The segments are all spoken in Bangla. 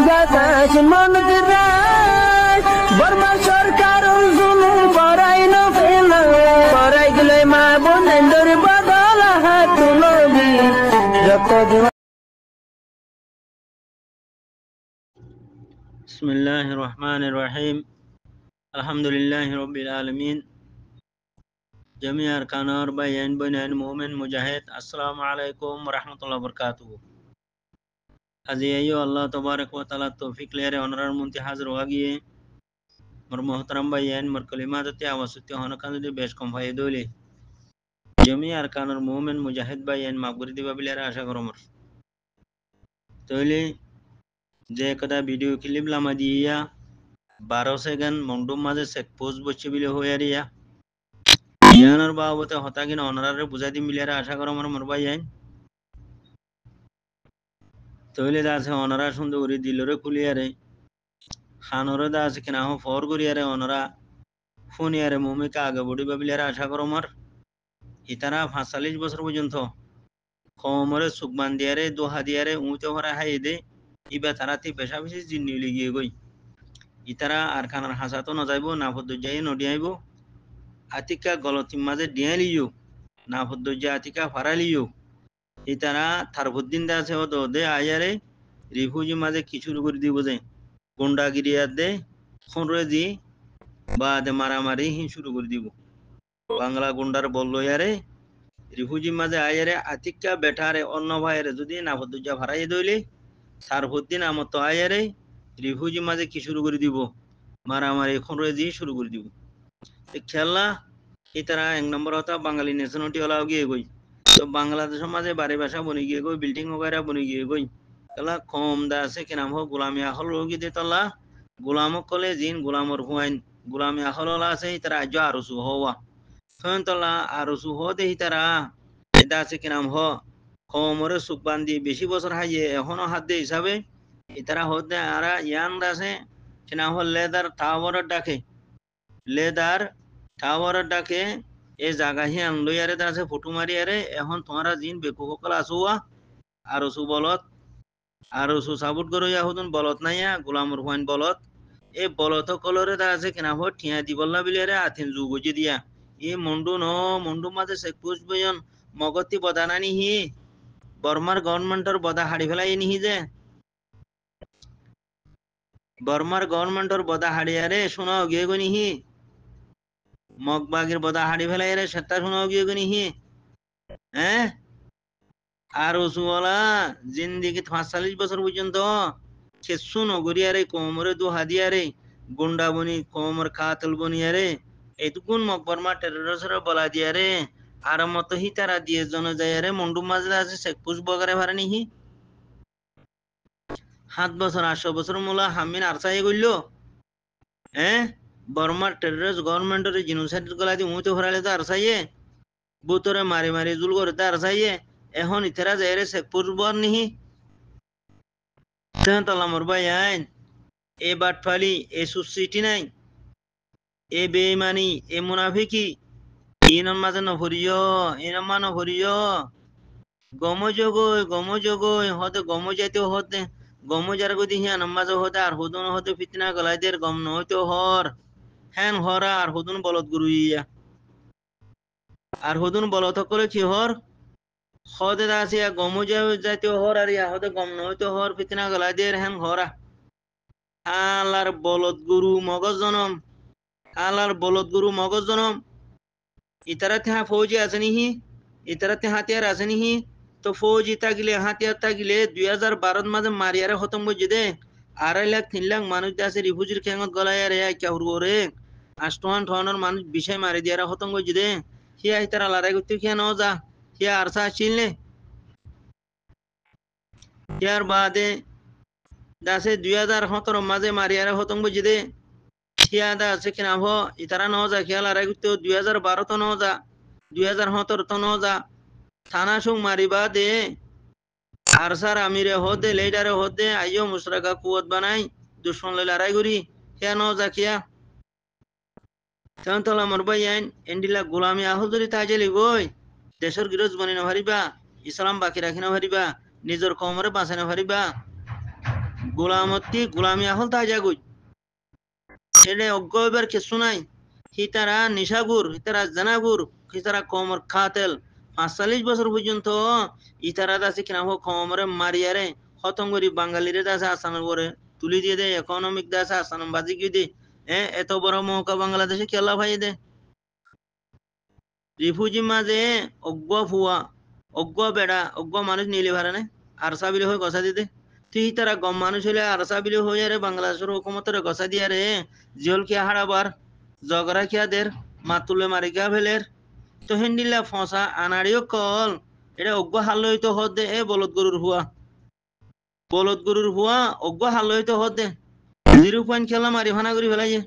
বাতাস মনজরায় বর্মা সরকার জুলুম করাই না ফেলা করাই গেলে মা বোনের বদল হাত তুলবি রক্ত দেওয়া। বিসমিল্লাহির রহমানির রহিম। আলহামদুলিল্লাহি রাব্বিল আলামিন। জামি আরকানার বাইন বনান মুমিন মুজাহিদ, আসসালামু আলাইকুম ওয়া রাহমাতুল্লাহি ওয়া বারাকাতুহু। আজি আইয়ো আল্লাহ তবারক ওয়া তাআলা তৌফিক লেরে অনরার মুনতি হাজির হওয়া গিয়ে মোর মোহতারাম বাইন মোর কলিমাতে আওয়াজতে হনকান যদি বেশ কম হয় দইলে জামি আরকানার মুমিন মুজাহিদ বাইন মাগবুরি দিবা বিলের আশা করমর তইলে যে কদা ভিডিও ক্লিপ লামা দিয়া 12 সেকেন্ড মন্ডুম মাঝে চেক পোস্ট বসছে বিলে হইয়ারিয়া ইয়ানোর বাবতে হতা কিনা অনারারে বুঝাই দিম বিলে আশা করো মোর ভাই আইন তইলে দাসে অনারা সুন্দর উড়ি দিলরে খুলিয়ারে খানরে দাসে কিনা হো ফর করিয়ারে অনারা ফোনিয়ারে মুমিকা আগে বড়িবা বিলে আশা করো মোর ইতারা 45 বছর পর্যন্ত কমরে সুকমান দিয়ারে দোহা দিয়ারে উঁচে ভরা হাই দে ইবা তারাতি পেশা বেশি জিন্নি লিগিয়ে গই ইতারা আর খানার হাসাতো ন যাইব না ফদ্দুজাই নডিয়াইব আতিকা গলতির মাঝে ডিয়ালিও না ফদ্দুজা আতিকা ফারালিও ইতারা থারফুদ্দিন দাসে ও দে আয়ারে রিফুজি মাঝে কিছু করে দিব যে গুন্ডাগিরিয়া দে খনরে দি বা দে মারামারি হি শুরু করে দিব বাংলা গুন্ডার বললো ইয়ারে রিফুজি মাঝে আয়ারে আতিকা বেটারে অন্য ভাইয়েরে যদি না ফদ্দুজা ফারাই দইলে থারফুদ্দিন আমত আয়ারে রিফুজি মাঝে কি শুরু করে দিব মারামারি খনরে দিয়ে শুরু করে দিব খেলা ইতারা 1 নম্বর হতা বাঙালি ন্যাশনালিটি ওলা গিয়ে গই তো বাংলাদেশের মাঝে বাড়ি ভাষা বনে গিয়ে গই বিল্ডিং वगैरह বনে গিয়ে গই খেলা কম দা আছে কি নাম হো গোলামি আহল রোগী দে তলা গোলাম কলে জিন গোলামর হুয়াইন গোলামি আহল ওলা আছে ইতারা আজ আরসু হওয়া ফেন তলা আরসু হ দে ইতারা এটা আছে কি নাম হো কমরে সুকবান্দি বেশি বছর হাইয়ে এখনো হাত দে হিসাবে ইতারা হতে আরা ইয়ান দাসে কিনা হল লেদার টাওয়ার ডাকে লেদার টাওয়ার ডাকে এ জায়গা হি আনলো ইয়ারে দাসে ফটো মারি আরে এখন তোমারা জিন বেকু সকল আসুয়া আরো সু বলত আরো সু সাপোর্ট করো ইয়া হুদুন বলত নাইয়া গোলামর হুয়াইন বলত এ বলত কলরে দাসে কিনা হল ঠিয়া দিবল্লা বিলিয়ারে আথিন যুগজি দিয়া এ মন্ডু মাঝে শেখ পুষ বয়ন মগতি বদানানি হি বর্মার গভর্নমেন্টর বদা হাড়ি ফেলাই নিহি যে বর্মার গভর্নমেন্টর বদা হাড়িয়ারে শোনাও গিয়ে গনিহি মগবাগের বদা হাড়ি ফেলাই রে সেটা শোনাও গিয়ে গনিহি হ্যাঁ আর ওসুওয়ালা জিন্দিগি 45 বছর পর্যন্ত কিছু নগরিয়ারে কোমরে দু হাদিয়ারে গুন্ডা বনি কোমর কাতল বনিয়ারে এটুকুন মকবরমা টেররিস্টর বলা দিয়ারে আর মত হি তারা দিয়ে জন যায়ারে মন্ডু মাজরা আছে শেখ পুষ বগারে ভারে নিহি 7 বছর 8 বছর মোলা হামিন আরসাই গইল হ্যাঁ বর্মার টেররিস্ট গভর্নমেন্টের জিনোসাইড গলা দি মুতে ভরালে তো আরসাইয়ে বুতরে মারি মারি জুল করে তো আরসাইয়ে এখন ইতারা যায়রে শেখ পুষ বর নিহি তেন তলা মোর ভাই আইন এ বাটফালি এ সুসিটি নাই এ বেমানি এ মুনাফিকি ইনন মাঝে নভরিয় গমজগই হতে গম যাইতে হতে গম যার গদি হিয়া নমাজ হতে আর হুদুন হতে ফিতনা গলাইদের গম নহইতে হর হ্যান হরা আর হুদুন বলত গুরু ইয়া আর হুদুন বলত করে কি হর হতে দাসিয়া গম যাইতে হর আর ইয়া হতে গম নহইতে হর ফিতনা গলাইদের হ্যান হরা আলার বলত গুরু মগজ জনম আলার বলত গুরু মগজ জনম ইতারা তেহা ফৌজি আছে নিহি ইতারা তে হাতিয়ার আছে নিহি তো ফৌজি তাগিলে হাতিয়ার তাগিলে 2012 মাঝে মারিয়ারে খতম করছে দে 2.5 লাখ 3 লাখ মানুষ আছে রিফিউজির খেঙ্গত গলায় রে কে হুরগরে আষ্টমান ঠনের মানুষ বিষয় মারি দিয়ারা খতম করছে দে হিয়া ইতারা লড়াই করতে খেয়ে ন যা হিয়া আরসা আসিলনে হিয়ার বাদে দাসে 2017 মাঝে মারিয়ারে খতম করছে দে হিয়া দা আছে কিনা হো ইতারা ন যা খেয়াল লড়াই করতে 2012 তো ন যা 2017 তো ন যা থানা সুং মারিবা দে আরসার আমিরে হদে লেডারে হদে আইয়ো মুশরাকা কুয়াত বানাই দুশ্মন লই লড়াই করি হিয়া ন যা খিয়া তলা মোর ভাই আইন এন্ডিলা গোলামি আহল যদি তাজেলি গই দেশের গিরজ বনি না পারিবা ইসলাম বাকি রাখি না পারিবা নিজের কমরে বাঁচাই না পারিবা গোলামতি গোলামি আহল তা জাগুই এনে অজ্ঞ এবার কিছু নাই হিতারা নিশাগুর হিতারা জানাগুর হিতারা কমর খাতেল 45 বছর পর্যন্ত ইতারা দাসে কিনা হোক কমরে মারিয়ারে হতঙ্গরি বাঙালিরে দাসে আসানোর পরে তুলি দিয়ে দেয় ইকোনমিক দাসে আসানো বাজি কি দে এত বড় মৌকা বাংলাদেশে খেলা ভাই দে রিফুজি মাঝে অজ্ঞ ফুয়া অজ্ঞ বেড়া অজ্ঞ মানুষ নিলে ভাড়া আর সাবিলে হয়ে গসা দিতে তুই তারা গম মানুষ হলে আর সাবিলে হয়ে রে বাংলাদেশের হুকুমতের গসা দিয়া রে জিয়ল কিয়া হারাবার জগরা কিয়া দের মাতুলে মারি কিয়া ফেলের তো হিন্দিলা ফসা আনাড়িও কল এটা অজ্ঞ হাল হইতো হদ এ বলদ গরুর হুয়া অজ্ঞ হাল হইতো হদ 0 পয়েন্ট খেলা মারি ভানা করি ফেলাইছে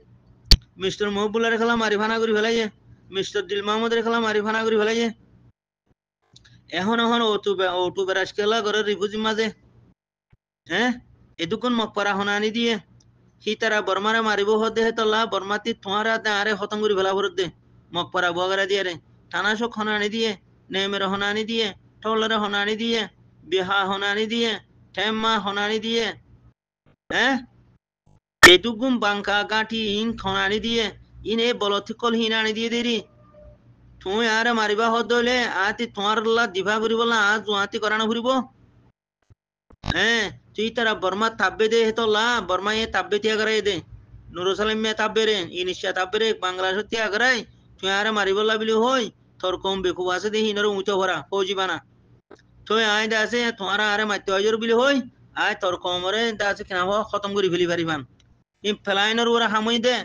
মিস্টার মহবুল্লার খেলা মারি ভানা করি ফেলাইছে মিস্টার দিল মাহমুদের খেলা মারি ভানা করি ফেলাইছে এখন ওটু বেড়াস খেলা করে রিফুজি মাঝে হ্যাঁ এদুকুন মকপারা হনানি দিয়ে সি তারা বর্মারে মারিব হদে হে তল্লা বর্মাতি তোমারা আরে হতঙ্গুরি ভেলা ভরত দে মকপারা বগরা দিয়ে রে টানাশক হনানি দিয়ে নেমের হনানি দিয়ে টলরে হনানি দিয়ে বিহা হনানি দিয়ে ঠেম্মা হনানি দিয়ে হ্যাঁ এটুকুম বাঙ্কা গাঁঠি ইন খনানি দিয়ে ইন এ বলতিকল হিনানি দিয়ে দেরি তুই আরে মারিবা হদ হইলে আতি তোমার দিভা করিব না জুয়াতি করানো ফুরিব হ্যাঁ তুই তারা বর্মা তাব্বে দে হেতলা বর্মা এ তাব্বে তিয়া করাই দে নুরুসালাম মে তাব্বে রে ইনিশা তাব্বে রে বাংলাদেশ তিয়া করাই তুই আরে মারিব লাবিলি হই তোর কম বেকু আছে দে হিনর উঁচো ভরা ফৌজি বানা তুই আয় দাসে তোমার আরে মারতে হজর বিলি হই আয় তোর কমরে দাসে কেনা খতম করি ফেলি পারিবান ই ফেলাইনর ওরা হামই দে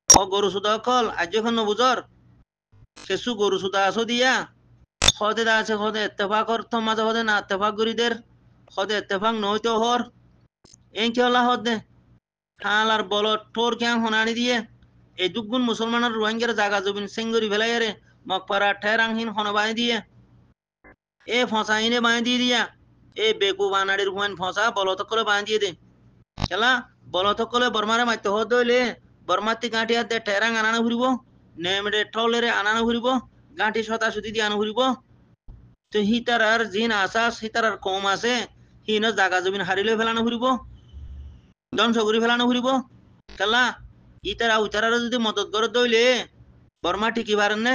ও গরু সুদা কল আজ যখন নবুজর কেসু গরু সুদা আসো দিয়া খদে দাসে খদে এত্তেফাক অর্থ মাঝে খদে না এত্তেফাক গরিদের খদে এত্তেফাক নইতো হর এন কি হলা হদে হালার বলত ঠোর ক্যাং হনানি দিয়ে এই দুগুণ মুসলমানের রোহিঙ্গার জাগা জবিন সেঙ্গরি ভেলাইয়ারে মকপারা ঠেরাংহীন হনবাই দিয়ে এ ফসাইনে বাঁধ দিয়ে দিয়া এ বেকু বানাড়ির হুয়ান ফসা বলত করে বাঁধ দিয়ে দে খেলা বলত করে বর্মারে মারতে হদ হইলে বর্মাতি গাঁঠি হাতে ঠেরাং আনানো ঘুরিব নেমে টলেরে আনানো ঘুরিব গাঁঠি সতা সুতি দিয়ে আনো ঘুরিব তো হিতারার জিন আসাস হিতারার কম আছে হিন জাগা জমিন হারিলে ফেলানো ঘুরিব ধ্বংস করে ফেলানো ঘুরিব খেলা ইতারা উতারার যদি মদত করে দইলে বর্মা ঠিকই পারেন না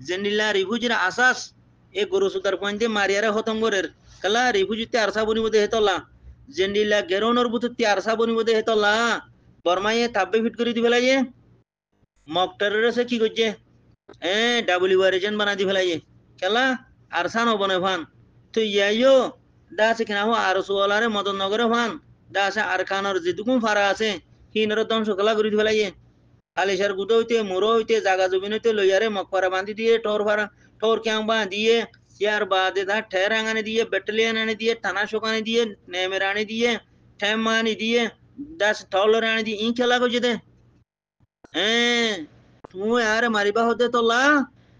জেনিলা রিফুজির আসাস এ গরু সুতার পয়েন্টে মারিয়ারে হতম করের খেলা রিফুজিতে আরসা বনিব দে হেতলা জেনিলা গেরোনর বুতুতে আরসা বনিব দে হেতলা বর্মায়ে তাব্বে ফিট করে দি ফেলাইয়ে মকটারের সে কি করছে ডাব্লিউ এজেন্ট বানা দি ফেলাইয়ে খেলা আরসা নবনে ফান তো ইয়াইও দাসে কিনা হো আরসওয়ালারে মদন নগরে ফান দাসে আরকানর যেটুকুন ফারা আছে হিনর ধ্বংস খেলা করে দি ফেলাইয়ে আলিশার গুদো হইতে মুরো হইতে জাগা জমিন হইতে লইয়ারে মকপারা বাঁধি দিয়ে ঠোর ক্যাং বাঁধিয়ে ইয়ার বাদে দা ঠেরাং আনে দিয়ে ব্যাটালিয়ন আনে দিয়ে টানাশোক আনে দিয়ে নেমের আনে দিয়ে ঠেম আনে দিয়ে দাস টলর আনে দিয়ে ই খেলা করছে দে তুই আরে মারিবা হতে তোলা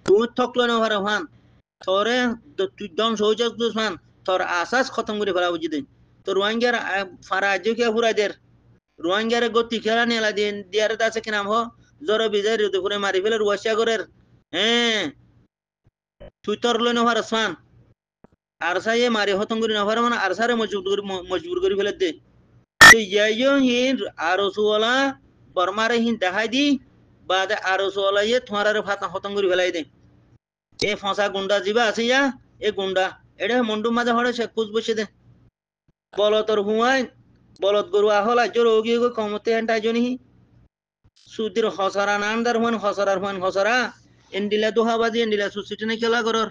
তুই থকলো না ভারে ফান তোরে তুই ধ্বংস হয়ে যাস ফান তোর আসাস খতম করে ফেলা বুঝি দে তো রোহিঙ্গার ফারা আজ কে ফুরাই দের রোহিঙ্গারে গতি খেলা নেলা দিয়ে দিয়ারে দাসে কি নাম হ জ্বর বিজয় ঋতু করে মারি ফেলে রুয়াশিয়া করের তুই তোর লই নভার ফান আর সাইয়ে মারি হতম করে নভার মানে আর সারে মজবুর করে ফেলে দে তো ইয়াইও হিন আরসওয়ালা বর্মারে হিন দেখাই দি বাদে আরসওয়ালা ইয়ে তোমার ফাতা হতম করে ফেলাই দে এ ফসা গুন্ডা জিবা আছে ইয়া এ গুন্ডা এটা মন্ডু মাঝে হড়ে সে কুচ বসে দে বলতর হুয়াই বলত গরু আহল আজর ওগি গো কমতে হেন্টা জনি সুদির হসরা নান্দার হুয়ান হসরা এন্ডিলা দোহাবাজি এন্ডিলা সুসিটনে খেলা করর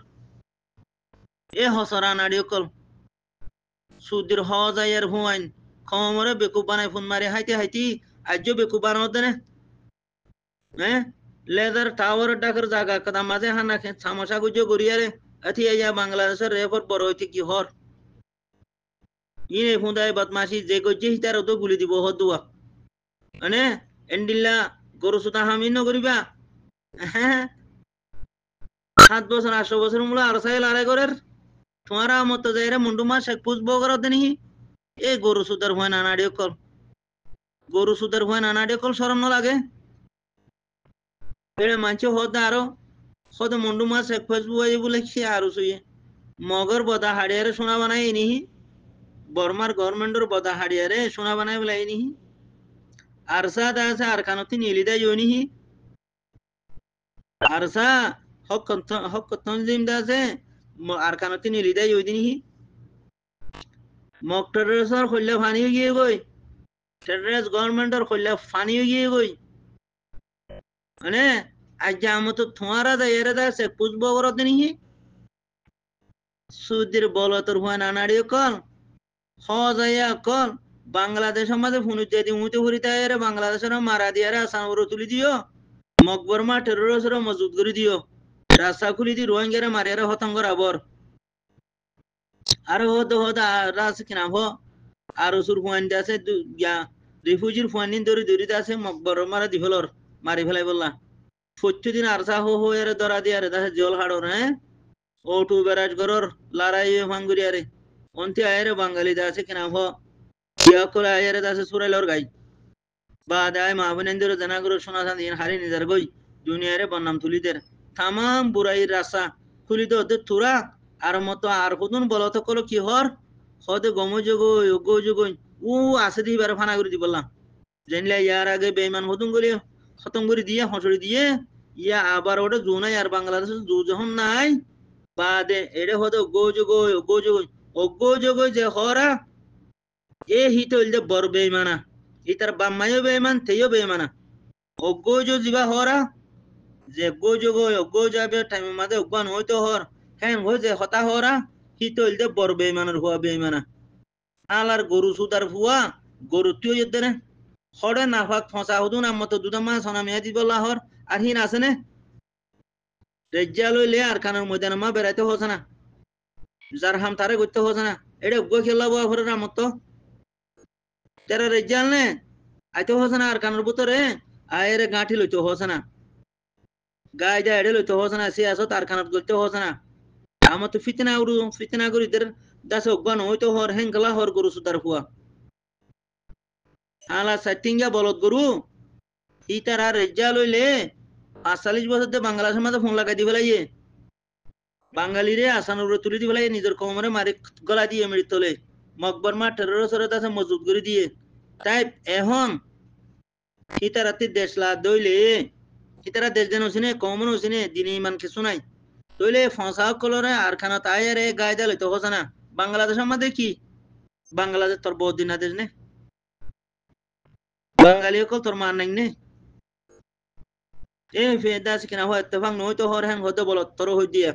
এ হসরা নাড়িও কল সুদির হজাইয়ের হুয়াইন খমরে বেকুব বানাই ফোন মারি হাইতি আজ বেকুব বানাও দেনে লেদার টাওয়ার ডাকর জায়গা কদা মাঝে হানা সামসা গুজো গড়িয়ারে अथी या बांग्लादेशर रेफर बरोइते की हर ইনে ফুঁদায় বদমাশি যে গজ্জে হিতার তো গুলি দিব হদুয়া মানে এন্ডিল্লা গরু সুতা হামি ন করিবা 7 বছর 8 বছর মূল আর সাইল আরে করের তোমারা মত যাইরে মুন্ডুমা শেখ পুজবো করত নি এ গরু সুতার হয় না নাড়িও কল গরু সুতার হয় না নাড়িও কল শরম ন লাগে এড়ে মানছে হদ আরো হদ মুন্ডুমা শেখ পুজবো বলে কি আর সুয়ে মগর বদা হাড়িয়ারে সোনা বানাই নিহি বর্মার গভর্নমেন্টর বদা হাড়িয়ারে সোনা বানায় বলাই নিহি আরসা দাসা আর কানতি নীলিদা ইউনিহি আরসা হক তনজিম দাসে আর কানতি নীলিদা ইউদিনিহি মক টেররিস্টর কইলে ফানি গিয়ে গই টেররিস্ট গভর্নমেন্টর কইলে ফানি গিয়ে গই মানে আজ আমতো থোয়ারা দা এরে দা সে পুজবো বরত নিহি সুদির বলতর হুয়া নানাড়িও কল হজাইয়া কল বাংলাদেশের মাঝে ফুনুত যদি মুতে ফুরিতে এরে বাংলাদেশের মারা দিয়ারে আসাম তুলি দিও মকবরমা টেররিস্টর মজুদ করে দিও রাস্তা খুলি দি রোহিঙ্গারে মারিয়ারে হতঙ্গর আবর আর হদ রাস কিনা হ আর সুর ফুয়ান দাসে রিফিউজির ফুয়ানিন দরি দাসে মকবরমারা দিফলর মারি ফেলাই বললা প্রতিদিন আরসা হো এরে ধরা দিয়ারে দাসে জল হাড়র হ্যাঁ ওটু বেরাজ করর লড়াই ভাঙ্গুরিয়ারে অন্তি আয়েরে বাঙালি দাসে কিনা হ ইয়া করে আয়েরে দাসে সুরাইলর গাই বা দায় মাহবুনেন্দ্র জানাগুরু শোনা দিন হারি নিজার গই দুনিয়ারে বন্নাম তুলিদের তামাম বুড়াইর রাস্তা খুলি তো ওদের তুরা আর মতো আর হুদুন বলত কলো কি হর হদে গমযোগই ও আসে দি বার ফানা করে দি বললাম জানলে ইয়ার আগে বেইমান হতুন গলি খতম করে দিয়ে হসড়ি দিয়ে ইয়া আবার ওটা জু নাই আর বাংলাদেশের জু যখন নাই বাদে এড়ে হতো গোযোগই যে হরা এ হিত যে বড় বেইমানা ইতার বাম্মাইও বেইমান তেও বেইমানা অগোজো জিবা হরা যে গোযোগো যাবে টাইম মাঝে অজ্ঞান হইতো হর হ্যাঁ হই যে হতা হরা হিত যে বড় বেইমানের হুয়া বেইমানা আলার গরু সুদার ফুয়া গরু তুই ইদ্দরে হড়ে নাফাক ফসা হুদুন আম্মতো দুদামা সোনা মেয়া দি বললা হর আর হিন আছে নে রেজ্জা লইলে আর কানের ময়দানে মা বেড়াইতে হচ্ছে না যার হাম তারে করতে হচ্ছে না এটা গো খেলা বয়া ভরে রামত তেরা রেজ্জাল নে আইতে হচ্ছে না আর কানের ভিতরে আয়েরে গাঁঠি লইতে হচ্ছে না গায়ে যা এড়ে লইতে হচ্ছে না সে আসো তার কানত করতে হচ্ছে না আমার তো ফিতনা করি দের দাসে অজ্ঞান হইতো হর হেঙ্গলা হর গরু সুদার ফুয়া আলা সাইটিঙ্গা বলত গরু ই তারা রেজ্জা লইলে ৪৫ বছর ধরে বাংলাদেশের মাঝে ফোন লাগাই দি ফেলাইয়ে বাঙালি রে আসানোর তুলি দি ফেলাই নিজের কমরে মারি গলা দিয়ে মেরে তোলে মকবরমা টেররিস্টরে তাছে মজুদ করে দিয়ে তাই এখন হিতারাতি দেশ লা দইলে হিতারা দেশ যেন চিনে কমন চিনে দিনে ইমান কিছু নাই দইলে ফসা কলরে আর খানা তাই আরে গায়ে দালে তো হচ্ছে না বাংলাদেশের মাঝে কি বাংলাদেশ তোর বহুত দিন দেশ নে বাঙালি কল তোর মান নাই নে এ ফেদাস কিনা হয় ইত্তেফাক নই তো হর হ্যাং হতে বলত তোর হই দিয়া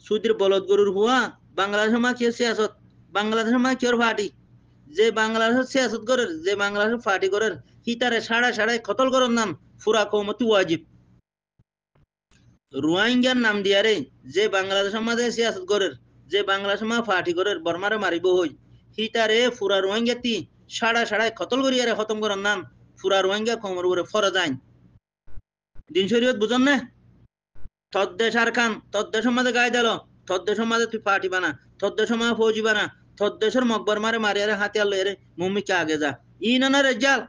সুদির বলদ গরুর হুয়া বাংলাদেশের মা কি সিয়াসত বাংলাদেশের মা কিয়র ফাটি যে বাংলাদেশের সিয়াসত করের যে বাংলাদেশের ফাটি করের হিতারে সাড়াই কতল করার নাম ফুরা কৌমতি ওয়াজিব রোহিঙ্গার নাম দিয়ারে যে বাংলাদেশের মাঝে সিয়াসত করের যে বাংলাদেশের মা ফাটি করের বর্মারে মারিব হই হিতারে ফুরা রোহিঙ্গাতি সাড়াই কতল করিয়ারে খতম করার নাম ফুরা রোহিঙ্গা কমর উপরে ফরজ আইন দিন শরীয়ত বুঝন না তদ্দেশ আর খান তদ্দেশের মাঝে গায়ে দিল তদ্দেশের মাঝে তুই পার্টি বানা তদ্দেশের মাঝে ফৌজি বানা তদ্দেশের মকবর মারে মারিয়ারে হাতিয়ার লইয়ারে মুম্মিকে আগে যা ই না রেজাল